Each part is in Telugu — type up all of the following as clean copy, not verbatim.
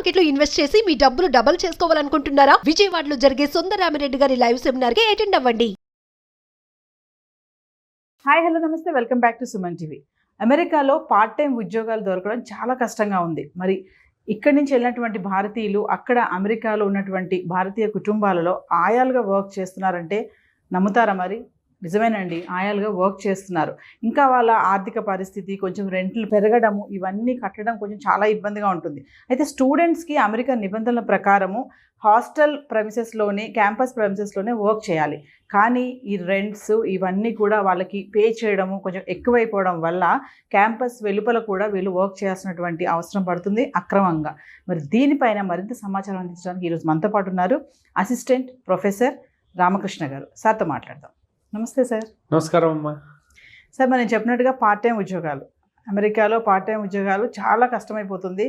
మార్కెట్ లో ఇన్వెస్ట్ చేసి మీ డబ్బులు డబుల్ చేసుకోవాలనుకుంటున్నారా? విజయవాడలో జరిగే సుందరరామిరెడ్డి గారి లైవ్ సెమినార్ కి అటెండ్ అవ్వండి. హాయ్ హలో నమస్తే, welcome back to Suman TV. అమెరికాలో పార్ట్ టైం ఉద్యోగాలు దొరకడం చాలా కష్టంగా ఉంది. మరి ఇక్కడి నుంచి వెళ్ళినటువంటి భారతీయులు అక్కడ అమెరికాలో ఉన్నటువంటి భారతీయ కుటుంబాలలో ఆయాలుగా వర్క్ చేస్తున్నారంటే నమ్ముతారా? మరి నిజమేనండి, ఆయాలుగా వర్క్ చేస్తున్నారు. ఇంకా వాళ్ళ ఆర్థిక పరిస్థితి, కొంచెం రెంట్లు పెరగడము, ఇవన్నీ కట్టడం కొంచెం చాలా ఇబ్బందిగా ఉంటుంది. అయితే స్టూడెంట్స్కి అమెరికా నిబంధనల ప్రకారము హాస్టల్ ప్రెమిసెస్లోనే, క్యాంపస్ ప్రెమిసెస్లోనే వర్క్ చేయాలి. కానీ ఈ రెంట్స్ ఇవన్నీ కూడా వాళ్ళకి పే చేయడము కొంచెం ఎక్కువైపోవడం వల్ల క్యాంపస్ వెలుపల కూడా వీళ్ళు వర్క్ చేయాల్సినటువంటి అవసరం పడుతుంది అక్రమంగా. మరి దీనిపైన మరింత సమాచారం అందించడానికి ఈరోజు మనతో పాటు ఉన్నారు అసిస్టెంట్ ప్రొఫెసర్ రామకృష్ణ గారు. సార్తో మాట్లాడదాం. నమస్తే సార్. నమస్కారం అమ్మా. సార్, మనం చెప్పినట్టుగా పార్ట్ టైం ఉద్యోగాలు, అమెరికాలో పార్ట్ టైం ఉద్యోగాలు చాలా కష్టమైపోతుంది.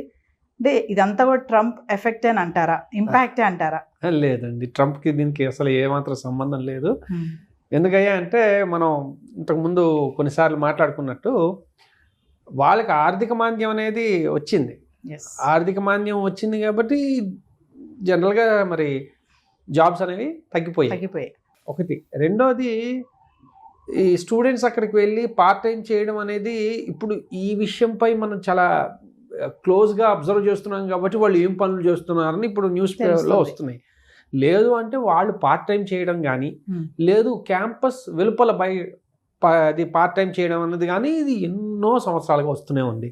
అంటే ఇదంతా కూడా ట్రంప్ ఎఫెక్ట్ అని అంటారా, ఇంపాక్టే అంటారా? లేదండి, ట్రంప్కి దీనికి అసలు ఏమాత్రం సంబంధం లేదు. ఎందుకయ్యా అంటే మనం ఇంతకుముందు కొన్నిసార్లు మాట్లాడుకున్నట్టు వాళ్ళకి ఆర్థిక మాంద్యం అనేది వచ్చింది. ఆర్థిక మాంద్యం వచ్చింది కాబట్టి జనరల్గా మరి జాబ్స్ అనేవి తగ్గిపోయాయి. ఒకటి. రెండోది, ఈ స్టూడెంట్స్ అక్కడికి వెళ్ళి పార్ట్ టైం చేయడం అనేది ఇప్పుడు ఈ విషయంపై మనం చాలా క్లోజ్గా అబ్జర్వ్ చేస్తున్నాం కాబట్టి వాళ్ళు ఏం పనులు చేస్తున్నారని ఇప్పుడు న్యూస్ పేపర్లో వస్తున్నాయి. లేదు అంటే వాళ్ళు పార్ట్ టైం చేయడం కానీ, లేదు క్యాంపస్ వెలుపల అది పార్ట్ టైం చేయడం అన్నది కానీ, ఇది ఎన్నో సంవత్సరాలుగా వస్తూనే ఉంది.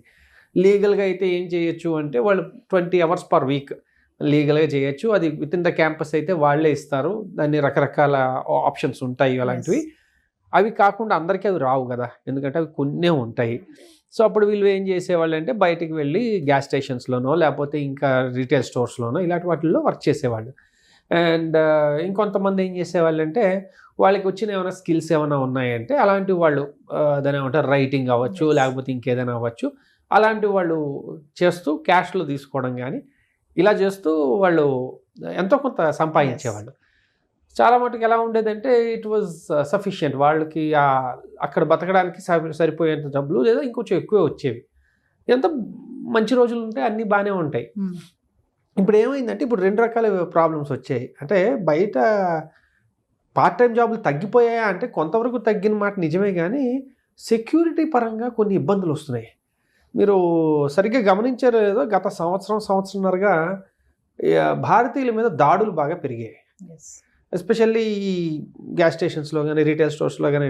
లీగల్గా అయితే ఏం చేయొచ్చు అంటే వాళ్ళు 20 hours per week లీగల్గా చేయొచ్చు. అది విత్ ఇన్ ద క్యాంపస్ అయితే వాళ్ళే ఇస్తారు. దాన్ని రకరకాల ఆప్షన్స్ ఉంటాయి అలాంటివి. అవి కాకుండా అందరికీ అవి రావు కదా, ఎందుకంటే అవి కొన్నే ఉంటాయి. సో అప్పుడు వీళ్ళు ఏం చేసేవాళ్ళు అంటే బయటికి వెళ్ళి గ్యాస్ స్టేషన్స్లోనో లేకపోతే ఇంకా రీటైల్ స్టోర్స్లోనో ఇలాంటి వాటిల్లో వర్క్ చేసేవాళ్ళు. అండ్ ఇంకొంతమంది ఏం చేసేవాళ్ళు అంటే వాళ్ళకి వచ్చిన ఏమైనా స్కిల్స్ ఏమైనా ఉన్నాయంటే అలాంటివి వాళ్ళు దాని ఏమంటారు రైటింగ్ అవ్వచ్చు, లేకపోతే ఇంకేదైనా అవ్వచ్చు, అలాంటివి వాళ్ళు చేస్తూ క్యాష్లో తీసుకోవడం కానీ ఇలా చేస్తూ వాళ్ళు ఎంతో కొంత సంపాదించేవాళ్ళు. చాలా మటుకు ఎలా ఉండేదంటే ఇట్ వాజ్ సఫిషియంట్. వాళ్ళకి అక్కడ బతకడానికి సరిపోయేంత డబ్బులు లేదా ఇంకొంచెం ఎక్కువే వచ్చేవి. ఎంత మంచి రోజులు ఉంటే అన్నీ బాగానే ఉంటాయి. ఇప్పుడు ఏమైందంటే ఇప్పుడు 2 రకాల ప్రాబ్లమ్స్ వచ్చాయి. అంటే బయట పార్ట్ టైం జాబులు తగ్గిపోయాయా అంటే కొంతవరకు తగ్గిన మాట నిజమే, కానీ సెక్యూరిటీ పరంగా కొన్ని ఇబ్బందులు వస్తున్నాయి. మీరు సరిగ్గా గమనించారో లేదో, గత సంవత్సరంన్నరగా భారతీయుల మీద దాడులు బాగా పెరిగాయి. ఎస్పెషల్లీ ఈ గ్యాస్ స్టేషన్స్లో కానీ రీటైల్ స్టోర్స్లో కానీ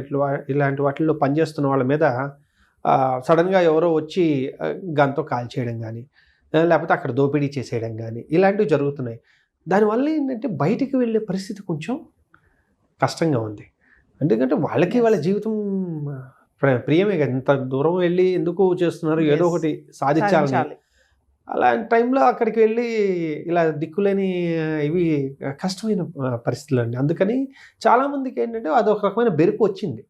ఇలాంటి వాటిల్లో పనిచేస్తున్న వాళ్ళ మీద సడన్గా ఎవరో వచ్చి గన్తో కాల్ చేయడం కానీ, లేకపోతే అక్కడ దోపిడీ చేసేయడం కానీ ఇలాంటివి జరుగుతున్నాయి. దానివల్ల ఏంటంటే బయటికి వెళ్ళే పరిస్థితి కొంచెం కష్టంగా ఉంది. ఎందుకంటే వాళ్ళకి వాళ్ళ జీవితం ప్రియమే కదా, ఇంత దూరం వెళ్ళి ఎందుకు చేస్తున్నారు, ఏదో ఒకటి సాధించాలని. అలాంటి టైంలో అక్కడికి వెళ్ళి ఇలా దిక్కులేని ఇవి కష్టమైన పరిస్థితులు అండి. అందుకని చాలామందికి ఏంటంటే అదొక రకమైన బెరుకు వచ్చింది.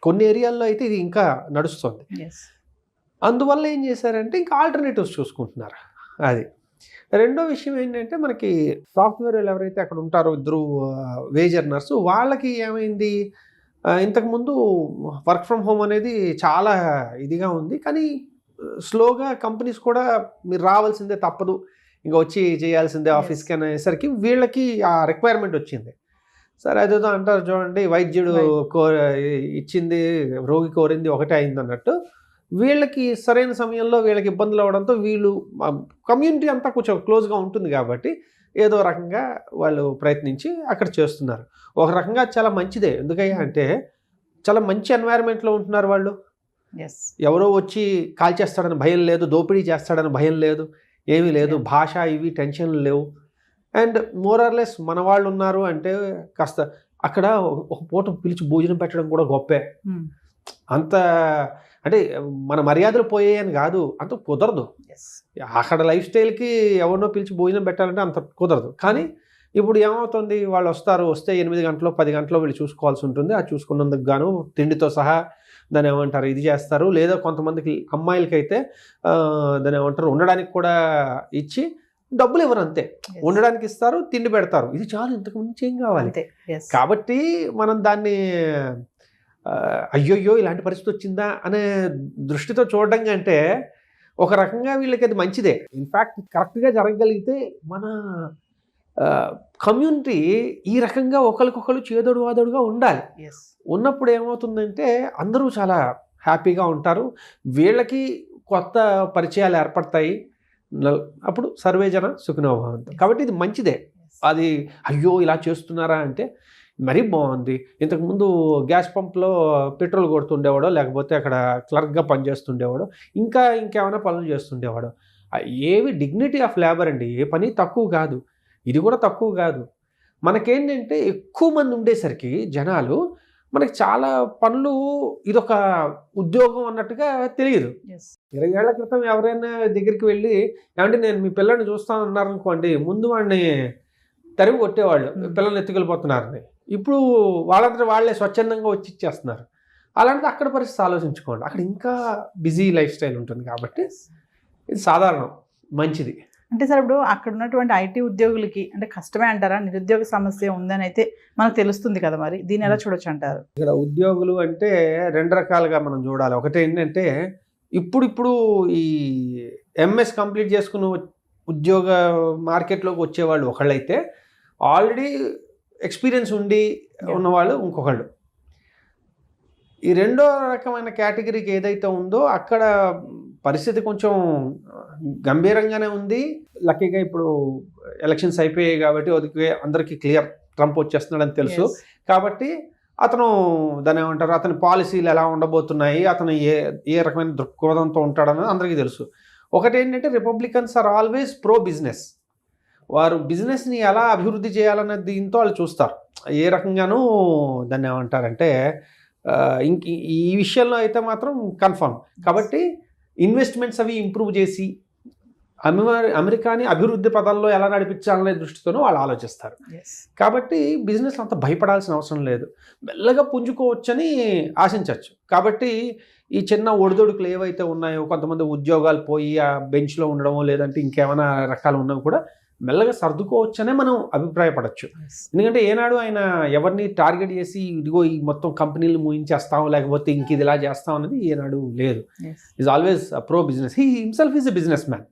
కొన్ని ఏరియాల్లో అయితే ఇది ఇంకా నడుస్తుంది. అందువల్ల ఏం చేశారంటే ఇంకా ఆల్టర్నేటివ్స్ చూసుకుంటున్నారు. అది. రెండో విషయం ఏంటంటే మనకి సాఫ్ట్వేర్ ఎవరైతే అక్కడ ఉంటారో ఇద్దరు వేజ్ ఎర్నర్స్, వాళ్ళకి ఏమైంది, ఇంతకుముందు వర్క్ ఫ్రమ్ హోమ్ అనేది చాలా ఇదిగా ఉంది. కానీ స్లోగా కంపెనీస్ కూడా మీరు రావాల్సిందే, తప్పదు, ఇంకా వచ్చి చేయాల్సిందే ఆఫీస్కి అనేసరికి వీళ్ళకి ఆ రిక్వైర్మెంట్ వచ్చింది. సరే అదేదో అంటారు చూడండి, వైద్యుడు ఇచ్చింది రోగి కోరింది ఒకటే అయింది అన్నట్టు, వీళ్ళకి సరైన సమయంలో వీళ్ళకి ఇబ్బందులు అవ్వడంతో వీళ్ళు కమ్యూనిటీ అంతా కొంచెం క్లోజ్గా ఉంటుంది కాబట్టి ఏదో రకంగా వాళ్ళు ప్రయత్నించి అక్కడ చేస్తున్నారు. ఒక రకంగా చాలా మంచిదే. ఎందుకయ్యా అంటే చాలా మంచి ఎన్వైరన్మెంట్లో ఉంటున్నారు వాళ్ళు. ఎవరో వచ్చి కాల్ చేస్తాడని భయం లేదు, దోపిడీ చేస్తాడని భయం లేదు, ఏమీ లేదు, భాష ఇవి టెన్షన్లు లేవు. అండ్ మోరార్లెస్ మన వాళ్ళు ఉన్నారు అంటే కాస్త అక్కడ ఒక పూట పిలిచి భోజనం పెట్టడం కూడా గొప్పే. అంత అంటే మన మర్యాదలు పోయాయని కాదు, అంత కుదరదు. అక్కడ లైఫ్ స్టైల్కి ఎవరినో పిలిచి భోజనం పెట్టాలంటే అంత కుదరదు. కానీ ఇప్పుడు ఏమవుతుంది, వాళ్ళు వస్తే 8 గంటలో 10 గంటలో వీళ్ళు చూసుకోవాల్సి ఉంటుంది. అది చూసుకున్నందుకు గాను తిండితో సహా దాన్ని ఏమంటారు ఇది చేస్తారు. లేదా కొంతమందికి అమ్మాయిలకైతే దాన్ని ఏమంటారు ఉండడానికి కూడా ఇచ్చి డబ్బులు ఇవ్వరు, అంతే. ఉండడానికి ఇస్తారు, తిండి పెడతారు, ఇది చాలు, ఇంతకు మించి ఏం కావాలి. కాబట్టి మనం దాన్ని అయ్యోయ్యో ఇలాంటి పరిస్థితి వచ్చిందా అనే దృష్టితో చూడడం కంటే ఒక రకంగా వీళ్ళకి అది మంచిదే. ఇన్ఫ్యాక్ట్ కరెక్ట్గా జరగగలిగితే మన కమ్యూనిటీ ఈ రకంగా ఒకరికొకరు చేదోడు వాదోడుగా ఉండాలి. ఉన్నప్పుడు ఏమవుతుందంటే అందరూ చాలా హ్యాపీగా ఉంటారు, వీళ్ళకి కొత్త పరిచయాలు ఏర్పడతాయి, అప్పుడు సర్వే జన సుఖినో భవంతు. కాబట్టి ఇది మంచిదే. అది అయ్యో ఇలా చేస్తున్నారా అంటే మరీ బాగుంది. ఇంతకుముందు గ్యాస్ పంప్లో పెట్రోల్ కొడుతుండేవాడో, లేకపోతే అక్కడ క్లర్క్గా పనిచేస్తుండేవాడో, ఇంకేమైనా పనులు చేస్తుండేవాడో, ఏవి డిగ్నిటీ ఆఫ్ లేబర్ అండి. ఏ పని తక్కువ కాదు, ఇది కూడా తక్కువ కాదు. మనకేంటంటే ఎక్కువ మంది ఉండేసరికి జనాలు మనకి చాలా పనులు ఇదొక ఉద్యోగం అన్నట్టుగా తెలియదు. 20 ఏళ్ల క్రితం ఎవరైనా దగ్గరికి వెళ్ళి ఏమంటే నేను మీ పిల్లల్ని చూస్తాను అన్నారనుకోండి, ముందు వాడిని తరిమి కొట్టేవాళ్ళు, పిల్లల్ని ఎత్తుకెళ్ళిపోతున్నారని. ఇప్పుడు వాళ్ళంతా వాళ్ళే స్వచ్ఛందంగా వచ్చి ఇచ్చేస్తున్నారు. అలాంటిది అక్కడ పరిస్థితి ఆలోచించుకోండి. అక్కడ ఇంకా బిజీ లైఫ్ స్టైల్ ఉంటుంది కాబట్టి ఇది సాధారణం, మంచిది. అంటే సార్ ఇప్పుడు అక్కడ ఉన్నటువంటి ఐటీ ఉద్యోగులకి అంటే కష్టమే అంటారా? నిరుద్యోగ సమస్య ఉందని అయితే మనకు తెలుస్తుంది కదా, మరి దీన్ని ఎలా చూడొచ్చు అంటారు? ఇక్కడ ఉద్యోగులు అంటే 2 రకాలుగా మనం చూడాలి. ఒకటి ఏంటంటే ఇప్పుడు ఈ ఎంఎస్ కంప్లీట్ చేసుకుని ఉద్యోగ మార్కెట్లోకి వచ్చేవాళ్ళు ఒకళ్ళైతే, ఆల్రెడీ ఎక్స్పీరియన్స్ ఉండి ఉన్నవాళ్ళు ఇంకొకళ్ళు. ఈ రెండో రకమైన కేటగిరీకి ఏదైతే ఉందో అక్కడ పరిస్థితి కొంచెం గంభీరంగానే ఉంది. లక్కీగా ఇప్పుడు ఎలక్షన్స్ అయిపోయాయి కాబట్టి అందరికీ క్లియర్, ట్రంప్ వచ్చేస్తున్నాడని తెలుసు. కాబట్టి అతను దాన్ని ఏమంటారు, అతని పాలసీలు ఎలా ఉండబోతున్నాయి, అతను ఏ రకమైన దృక్పథంతో ఉంటాడని అందరికీ తెలుసు. ఒకటి ఏంటంటే Republicans are always pro business. వారు బిజినెస్ని ఎలా అభివృద్ధి చేయాలన్న దీంతో వాళ్ళు చూస్తారు. ఏ రకంగానూ దాన్ని ఏమంటారంటే ఈ విషయంలో అయితే మాత్రం కన్ఫర్మ్. కాబట్టి ఇన్వెస్ట్మెంట్స్ అవి ఇంప్రూవ్ చేసి అమెరికాని అభివృద్ధి పదంలో ఎలా నడిపించాలనే దృష్టితోనూ వాళ్ళు ఆలోచిస్తారు. కాబట్టి బిజినెస్ అంత భయపడాల్సిన అవసరం లేదు, మెల్లగా పుంజుకోవచ్చని ఆశించవచ్చు. కాబట్టి ఈ చిన్న ఒడిదొడుకులు ఏవైతే ఉన్నాయో, కొంతమంది ఉద్యోగాలు పోయి ఆ బెంచ్లో ఉండడమో లేదంటే ఇంకేమైనా రకాలు ఉన్నా కూడా మెల్లగా సర్దుకోవచ్చనే మనం అభిప్రాయపడచ్చు. ఎందుకంటే ఏనాడు ఆయన ఎవరిని టార్గెట్ చేసి ఇదిగో ఈ మొత్తం కంపెనీలు మూయించేస్తాం లేకపోతే ఇంక ఇది ఇలా చేస్తాం అనేది ఏనాడు లేదు. Is always pro business. He himself is a business man.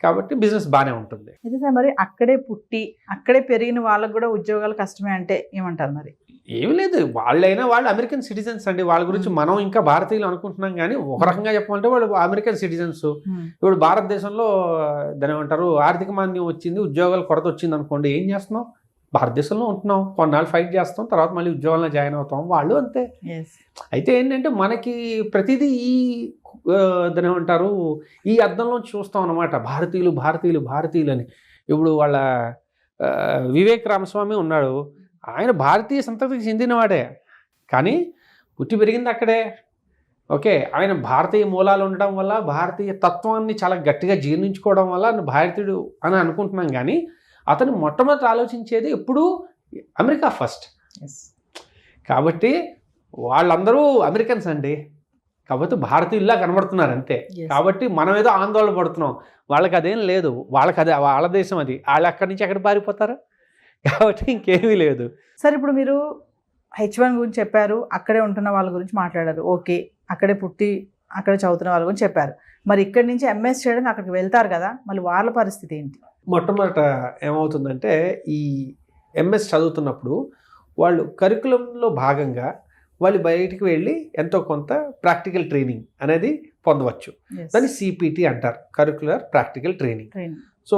కాబట్టి బిజినెస్ బాగానే ఉంటుంది. అయితే మరి అక్కడే పుట్టి అక్కడే పెరిగిన వాళ్ళకు కూడా ఉద్యోగాలు కష్టమే అంటే ఏమంటారు? మరి ఏమి లేదు, వాళ్ళు అమెరికన్ సిటిజన్స్ అండి. వాళ్ళ గురించి మనం ఇంకా భారతీయులు అనుకుంటున్నాం, కానీ ఒక రకంగా చెప్పాలంటే వాళ్ళు అమెరికన్ సిటిజన్స్. ఇప్పుడు భారతదేశంలో దాని ఏమంటారు, ఆర్థిక మాంద్యం వచ్చింది, ఉద్యోగాల కొరత వచ్చింది అనుకోండి, ఏం చేస్తున్నాం? భారతదేశంలో ఉంటున్నాం, కొన్నాళ్ళు ఫైట్ చేస్తాం, తర్వాత మళ్ళీ ఉద్యోగాల్లో జాయిన్ అవుతాం. వాళ్ళు అంతే. అయితే ఏంటంటే మనకి ప్రతిదీ దాని ఏమంటారు, ఈ అర్థంలో చూస్తాం అన్నమాట. భారతీయులు భారతీయులు భారతీయులు అని. ఇప్పుడు వాళ్ళ వివేక్ రామస్వామి ఉన్నాడు, ఆయన భారతీయ సంతతికి చెందినవాడే, కానీ పుట్టి పెరిగింది అక్కడే. ఓకే, ఆయన భారతీయ మూలాలు ఉండడం వల్ల భారతీయ తత్వాన్ని చాలా గట్టిగా జీర్ణించుకోవడం వల్ల భారతీయుడు అని అనుకుంటున్నాం. కానీ అతను మొట్టమొదటి ఆలోచించేది ఎప్పుడు అమెరికా ఫస్ట్. కాబట్టి వాళ్ళందరూ అమెరికన్స్ అండి, కాబట్టి భారతీయుల్లా కనబడుతున్నారు అంతే. కాబట్టి మనం ఏదో ఆందోళన పడుతున్నాం, వాళ్ళకి అదేం లేదు. వాళ్ళ దేశం అది, వాళ్ళు అక్కడి నుంచి ఎక్కడ పారిపోతారు. కాబట్టి ఇంకేమీ లేదు. సార్ ఇప్పుడు మీరు H1 గురించి చెప్పారు, అక్కడే ఉంటున్న వాళ్ళ గురించి మాట్లాడారు. ఓకే, అక్కడే పుట్టి అక్కడే చదువుతున్న వాళ్ళ గురించి చెప్పారు. మరి ఇక్కడి నుంచి ఎంఎస్ చేయడానికి అక్కడికి వెళ్తారు కదా, మళ్ళీ వాళ్ళ పరిస్థితి ఏంటి? మొట్టమొదట ఏమవుతుందంటే ఈ ఎంఎస్ చదువుతున్నప్పుడు వాళ్ళు కరికులంలో భాగంగా వాళ్ళు బయటికి వెళ్ళి ఎంతో కొంత ప్రాక్టికల్ ట్రైనింగ్ అనేది పొందవచ్చు. దాన్ని సిపిటి అంటారు, కరికులర్ ప్రాక్టికల్ ట్రైనింగ్. సో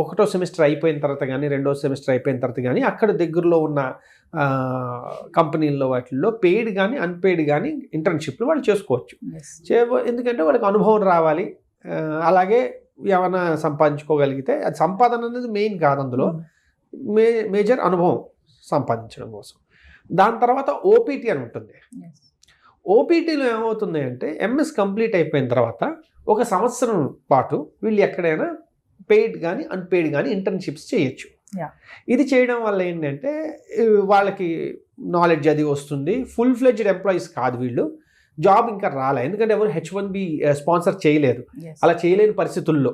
1వ సెమిస్టర్ అయిపోయిన తర్వాత కానీ 2వ సెమిస్టర్ అయిపోయిన తర్వాత కానీ అక్కడ దగ్గరలో ఉన్న కంపెనీల్లో వాటిల్లో పెయిడ్ కానీ అన్పెయిడ్ కానీ ఇంటర్న్షిప్లు వాళ్ళు చేసుకోవచ్చు. ఎందుకంటే వాళ్ళకి అనుభవం రావాలి, అలాగే ఏమైనా సంపాదించుకోగలిగితే అది సంపాదన అనేది మెయిన్ కాదు, అందులో మేజర్ అనుభవం సంపాదించడం కోసం. దాని తర్వాత ఓపీటీ అని ఉంటుంది. ఓపీటీలో ఏమవుతుంది అంటే ఎంఎస్ కంప్లీట్ అయిపోయిన తర్వాత 1 సంవత్సరం పాటు వీళ్ళు ఎక్కడైనా పెయిడ్ కానీ అన్పెయిడ్ కానీ ఇంటర్న్షిప్స్ చేయొచ్చు. ఇది చేయడం వల్ల ఏంటంటే వాళ్ళకి నాలెడ్జ్ అది వస్తుంది. ఫుల్ ఫ్లెడ్జ్డ్ ఎంప్లాయీస్ కాదు వీళ్ళు, జాబ్ ఇంకా రాలే, ఎందుకంటే ఎవరు H1B స్పాన్సర్ చేయలేదు. అలా చేయలేని పరిస్థితుల్లో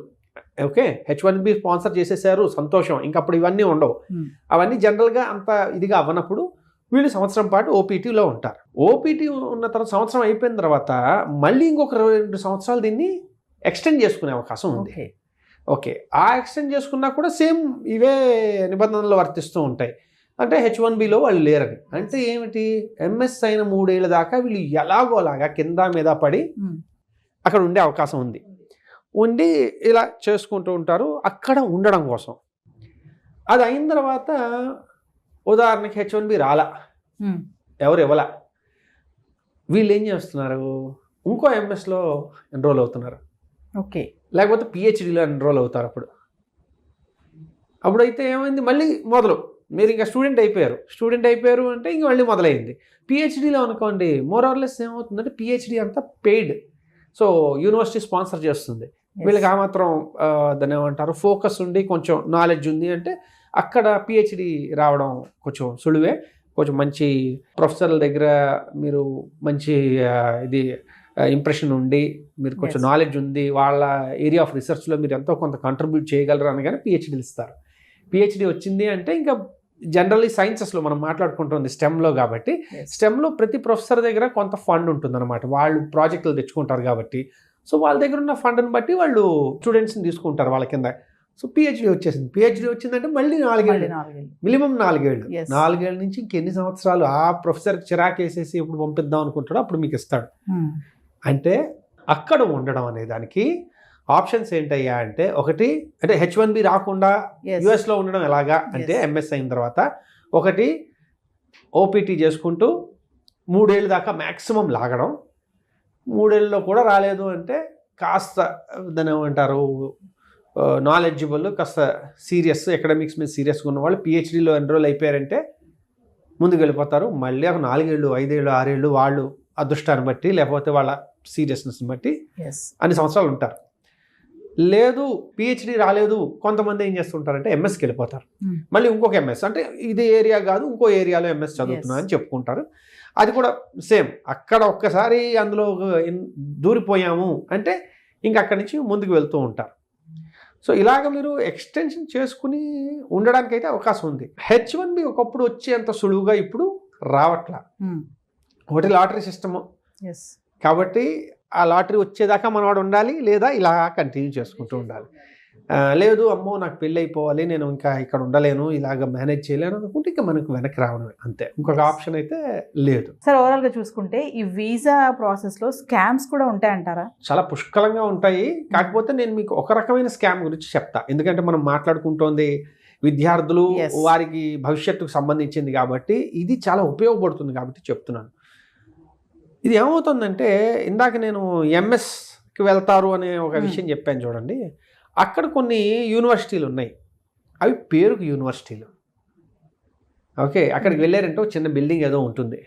ఓకే H1B స్పాన్సర్ చేసేసారు, సంతోషం, ఇంకా అప్పుడు ఇవన్నీ ఉండవు. అవన్నీ జనరల్గా అంత ఇదిగా అవ్వనప్పుడు వీళ్ళు సంవత్సరం పాటు ఓపీటీలో ఉంటారు. ఓపీటీ ఉన్న తర్వాత సంవత్సరం అయిపోయిన తర్వాత మళ్ళీ ఇంకొక 2 సంవత్సరాలు దీన్ని ఎక్స్టెండ్ చేసుకునే అవకాశం ఉంది. ఓకే. ఓకే, ఆ ఎక్స్టెండ్ చేసుకున్నా కూడా సేమ్ ఇవే నిబంధనలు వర్తిస్తూ ఉంటాయి. అంటే H1Bలో వాళ్ళు లేరని అంటే ఏమిటి, ఎంఎస్ అయిన 3 ఏళ్ళ దాకా వీళ్ళు ఎలాగోలాగా కింద మీద పడి అక్కడ ఉండే అవకాశం ఉంది. ఉండి ఇలా చేసుకుంటూ ఉంటారు అక్కడ ఉండడం కోసం. అది అయిన తర్వాత ఉదాహరణకి H1B రాలా, ఎవరు ఇవ్వలా, వీళ్ళు ఏం చేస్తున్నారు, ఇంకో ఎంఎస్లో ఎన్రోల్ అవుతున్నారు. ఓకే. లేకపోతే పిహెచ్డీలో ఎన్రోల్ అవుతారు. అప్పుడైతే ఏమైంది, మళ్ళీ మొదలు మీరు ఇంకా స్టూడెంట్ అయిపోయారు అంటే ఇంక మళ్ళీ మొదలైంది. పిహెచ్డీలో అనుకోండి మోర్ ఆర్ లెస్ ఏమవుతుందంటే పిహెచ్డీ అంతా పెయిడ్, సో యూనివర్సిటీ స్పాన్సర్ చేస్తుంది. వీళ్ళకి ఆ మాత్రం దాన్ని ఏమంటారు ఫోకస్ ఉండి కొంచెం నాలెడ్జ్ ఉంది అంటే అక్కడ పిహెచ్డీ రావడం కొంచెం సులువే. కొంచెం మంచి ప్రొఫెసర్ల దగ్గర మీరు మంచి ఇది ఇంప్రెషన్ ఉండి మీరు కొంచెం నాలెడ్జ్ ఉంది, వాళ్ళ ఏరియా ఆఫ్ రీసెర్చ్లో మీరు ఎంతో కొంత కంట్రిబ్యూట్ చేయగలరు అనగానే పిహెచ్డీలు ఇస్తారు. పిహెచ్డీ వచ్చింది అంటే ఇంకా జనరల్లీ సైన్సెస్లో మనం మాట్లాడుకుంటుంది స్టెమ్లో కాబట్టి స్టెమ్లో ప్రతి ప్రొఫెసర్ దగ్గర కొంత ఫండ్ ఉంటుంది అనమాట. వాళ్ళు ప్రాజెక్టులు తెచ్చుకుంటారు కాబట్టి సో వాళ్ళ దగ్గర ఉన్న ఫండ్ని బట్టి వాళ్ళు స్టూడెంట్స్ని తీసుకుంటారు వాళ్ళ కింద. సో పిహెచ్డీ వచ్చిందంటే మళ్ళీ 4 ఏళ్ళు, మినిమం 4 ఏళ్ళు. 4 ఏళ్ళ నుంచి ఇంకెన్ని సంవత్సరాలు ఆ ప్రొఫెసర్కి చిరాకు వేసేసి ఇప్పుడు పంపిద్దాం అనుకుంటాడో అప్పుడు మీకు ఇస్తాడు. అంటే అక్కడ ఉండడం అనే దానికి ఆప్షన్స్ ఏంటయ్యా అంటే ఒకటి అంటే H1B రాకుండా యుఎస్లో ఉండడం ఎలాగా అంటే ఎంఎస్ అయిన తర్వాత ఒకటి ఓపీటీ చేసుకుంటూ 3 ఏళ్ళ దాకా మ్యాక్సిమం లాగడం. 3 ఏళ్ళలో కూడా రాలేదు అంటే కాస్త దాన్ని ఏమంటారు నాలెడ్జబుల్, కాస్త సీరియస్, అకాడమిక్స్ మీద సీరియస్గా ఉన్న వాళ్ళు పిహెచ్డీలో ఎన్రోల్ అయిపోయారంటే ముందుకు వెళ్ళిపోతారు. మళ్ళీ ఒక 4 ఏళ్ళు 5 ఏళ్ళు 6 ఏళ్ళు వాళ్ళు అదృష్టాన్ని బట్టి లేకపోతే వాళ్ళ సీరియస్నెస్ని బట్టి అన్ని సంవత్సరాలు ఉంటారు. లేదు పిహెచ్డీ రాలేదు కొంతమంది ఏం చేస్తుంటారంటే ఎంఎస్కి వెళ్ళిపోతారు. మళ్ళీ ఇంకొక ఎంఎస్ అంటే ఇదే ఏరియా కాదు ఇంకో ఏరియాలో ఎంఎస్ చదువుతున్నా అని చెప్పుకుంటారు. అది కూడా సేమ్, అక్కడ ఒక్కసారి అందులో దూరిపోయాము అంటే ఇంక అక్కడి నుంచి ముందుకు వెళ్తూ ఉంటారు. సో ఇలాగ మీరు ఎక్స్టెన్షన్ చేసుకుని ఉండడానికి అయితే అవకాశం ఉంది. H1B ఒకప్పుడు వచ్చేంత సులువుగా ఇప్పుడు రావట్లా. ఒకటి లాటరీ సిస్టము కాబట్టి ఆ లాటరీ వచ్చేదాకా మనవాడు ఉండాలి, లేదా ఇలా కంటిన్యూ చేసుకుంటూ ఉండాలి. లేదు అమ్మో నాకు పెళ్ళి అయిపోవాలి నేను ఇంకా ఇక్కడ ఉండలేను ఇలాగ మేనేజ్ చేయలేను అనుకుంటే ఇంకా మనకు వెనక్కి రావడమే అంతే, ఇంకొక ఆప్షన్ అయితే లేదు. సార్ ఓవరాల్గా చూసుకుంటే ఈ వీసా ప్రాసెస్లో స్కామ్స్ కూడా ఉంటాయంటారా? చాలా పుష్కలంగా ఉంటాయి. కాకపోతే నేను మీకు ఒక రకమైన స్కామ్ గురించి చెప్తా, ఎందుకంటే మనం మాట్లాడుకుంటోంది విద్యార్థులు వారికి భవిష్యత్తుకు సంబంధించింది కాబట్టి ఇది చాలా ఉపయోగపడుతుంది కాబట్టి చెప్తున్నాను. ఇది ఏమవుతుందంటే ఇందాక నేను ఎంఎస్కి వెళ్తారు అనే ఒక విషయం చెప్పాను చూడండి, అక్కడ కొన్ని యూనివర్సిటీలు ఉన్నాయి, అవి పేరుకు యూనివర్సిటీలు. ఓకే, అక్కడికి వెళ్ళారంటే ఒక చిన్న బిల్డింగ్ ఏదో ఉంటుంది.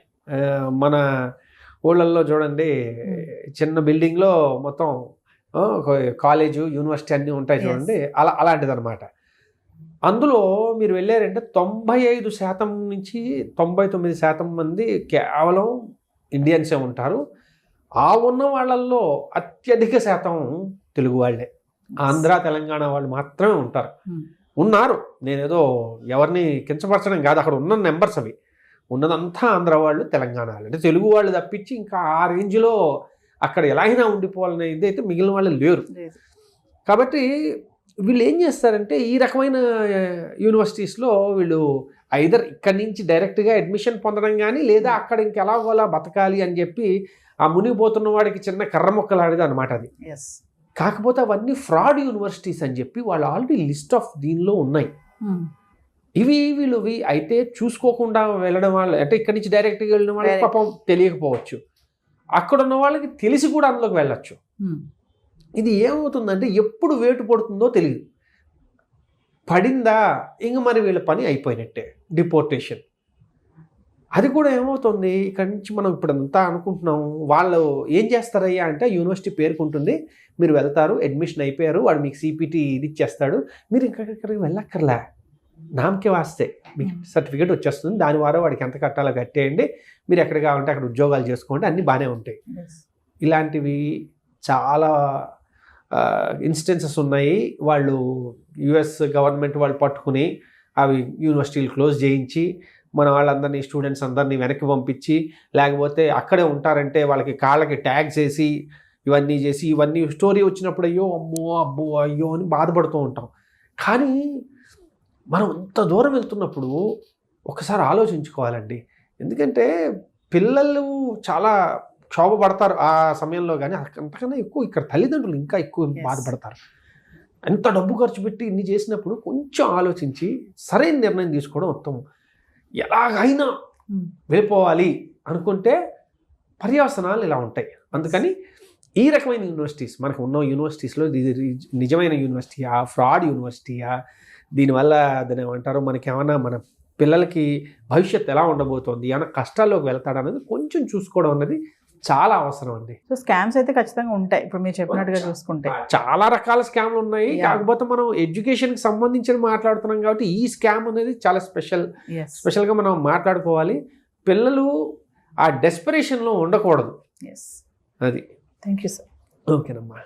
మన ఊళ్ళల్లో చూడండి చిన్న బిల్డింగ్లో మొత్తం కాలేజు యూనివర్సిటీ అన్నీ ఉంటాయి చూడండి, అలాంటిది అనమాట. అందులో మీరు వెళ్ళారంటే 95% నుంచి 99% మంది కేవలం ఇండియన్సే ఉంటారు. ఆ ఉన్న వాళ్ళల్లో అత్యధిక శాతం తెలుగు వాళ్ళే, ఆంధ్ర తెలంగాణ వాళ్ళు మాత్రమే ఉన్నారు. నేనేదో ఎవరిని కించపరచడం కాదు, అక్కడ ఉన్న నెంబర్స్ అవి, ఉన్నదంతా ఆంధ్ర వాళ్ళు తెలంగాణ వాళ్ళు, అంటే తెలుగు వాళ్ళు తప్పించి ఇంకా ఆ రేంజ్లో అక్కడ ఎలా అయినా ఉండిపోవాలనే ఇది అయితే మిగిలిన వాళ్ళు లేరు. కాబట్టి వీళ్ళు ఏం చేస్తారంటే ఈ రకమైన యూనివర్సిటీస్లో వీళ్ళు ఐదర్ ఇక్కడి నుంచి డైరెక్ట్గా అడ్మిషన్ పొందడం కానీ లేదా అక్కడ ఇంకెలాగోలా బతకాలి అని చెప్పి ఆ మునిగిపోతున్న వాడికి చిన్న కర్ర మొక్కలాడేది అనమాట అది. కాకపోతే అవన్నీ ఫ్రాడ్ యూనివర్సిటీస్ అని చెప్పి వాళ్ళు ఆల్రెడీ లిస్ట్ ఆఫ్ దీనిలో ఉన్నాయి. వీళ్ళు అయితే చూసుకోకుండా వెళ్ళడం వాళ్ళు అంటే ఇక్కడి నుంచి డైరెక్ట్గా వెళ్ళిన వాళ్ళకి పాపం తెలియకపోవచ్చు, అక్కడ ఉన్న వాళ్ళకి తెలిసి కూడా అందులోకి వెళ్ళచ్చు. ఇది ఏమవుతుందంటే ఎప్పుడు వేటు పడుతుందో తెలియదు, పడిందా ఇంక మరి వీళ్ళ పని అయిపోయినట్టే, డిపోర్టేషన్. అది కూడా ఏమవుతుంది ఇక్కడి నుంచి మనం ఇప్పుడంతా అనుకుంటున్నాం, వాళ్ళు ఏం చేస్తారయ్యా అంటే యూనివర్సిటీ పేరుకుంటుంది, మీరు వెళ్తారు అడ్మిషన్ అయిపోయారు వాడు మీకు సిపిటి ఇది ఇచ్చేస్తాడు, మీరు ఇంకెక్కడికి వెళ్ళక్కర్లే, నామకే వాస్తే మీకు సర్టిఫికేట్ వచ్చేస్తుంది, దాని ద్వారా వాడికి ఎంత కట్టాలో కట్టేయండి, మీరు ఎక్కడ కావాలంటే అక్కడ ఉద్యోగాలు చేసుకోండి, అన్నీ బాగానే ఉంటాయి. ఇలాంటివి చాలా ఇన్స్టెన్సెస్ ఉన్నాయి. వాళ్ళు యుఎస్ గవర్నమెంట్ వాళ్ళు పట్టుకుని అవి యూనివర్సిటీలు క్లోజ్ చేయించి మన వాళ్ళందరినీ స్టూడెంట్స్ అందరినీ వెనక్కి పంపించి లేకపోతే అక్కడే ఉంటారంటే వాళ్ళకి కాళ్ళకి ట్యాగ్స్ వేసి ఇవన్నీ చేసి ఇవన్నీ స్టోరీ వచ్చినప్పుడు అయ్యో అమ్మో అబ్బో అయ్యో అని బాధపడుతూ ఉంటాం. కానీ మనం ఇంత దూరం వెళ్తున్నప్పుడు ఒకసారి ఆలోచించుకోవాలండి. ఎందుకంటే పిల్లలు చాలా క్షోభపడతారు ఆ సమయంలో, కానీ అంతకన్నా ఎక్కువ ఇక్కడ తల్లిదండ్రులు ఇంకా ఎక్కువ బాధపడతారు. ఎంత డబ్బు ఖర్చు పెట్టి ఇన్ని చేసినప్పుడు కొంచెం ఆలోచించి సరైన నిర్ణయం తీసుకోవడం ఉత్తమం. ఎలాగైనా వెళ్ళిపోవాలి అనుకుంటే పర్యవసనాలు ఇలా ఉంటాయి. అందుకని ఈ రకమైన యూనివర్సిటీస్, మనకు ఉన్న యూనివర్సిటీస్లో ఇది నిజమైన యూనివర్సిటీయా, ఫ్రాడ్ యూనివర్సిటీయా, దీనివల్ల దాని ఏమంటారు, మనకి ఏమన్నా మన పిల్లలకి భవిష్యత్తు ఎలా ఉండబోతోంది, ఏమైనా కష్టాల్లోకి వెళ్తాడనేది కొంచెం చూసుకోవడం అనేది చాలా అవసరం అండి. సో స్కామ్స్ అయితే ఖచ్చితంగా ఉంటాయి. ఇప్పుడు మీరు చెప్పినట్టుగా చూసుకుంటే చాలా రకాల స్కామ్లు ఉన్నాయి. కాకపోతే మనం ఎడ్యుకేషన్కి సంబంధించి మాట్లాడుతున్నాం కాబట్టి ఈ స్కామ్ అనేది చాలా స్పెషల్గా మనం మాట్లాడుకోవాలి. పిల్లలు ఆ డెస్పరేషన్లో ఉండకూడదు. ఎస్, అది. Thank you sir. ఓకేనమ్మా.